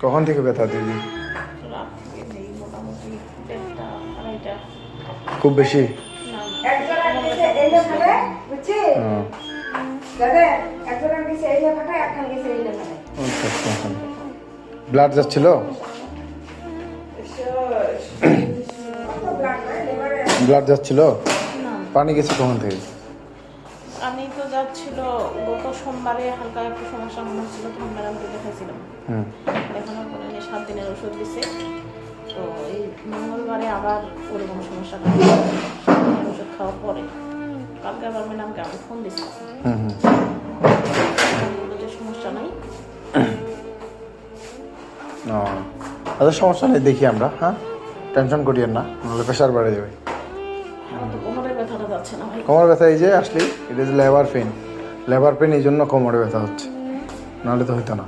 কখন থেকে ব্যথা দিদি? রাত থেকে এই মোটামুটি 1:30 2:30 খুব বেশি? ব্লাড যাচ্ছিল? ব্লাড যাচ্ছিল? না, পানি গেছে কখন থেকে? আমি তো যাচ্ছিল গত সোমবারে হালকা একটু সমস্যা মনে হচ্ছিল, তখন ম্যাডামকে দেখাইছিলাম। দেখানোর পরে 7 দিনের ওষুধ দিছে। তো এই মঙ্গলবারে আবার ওরকম সমস্যা ওষুধ খাওয়ার পরে কালকে আবার ম্যাডামকে আমি ফোন দিচ্ছি, যে সমস্যা নাই। আচ্ছা সমস্যা নেই, দেখি আমরা। হ্যাঁ, টেনশন করিয়েন না, নাহলে প্রেশার বেড়ে যাবে। আমার তো কোমরের ব্যথাটা যাচ্ছে না ভাই। কোমর ব্যথা এই যে আসলে it is labour pain. Labour pain এই জন্য কোমরে ব্যথা হচ্ছে, নাহলে তো হইতো না।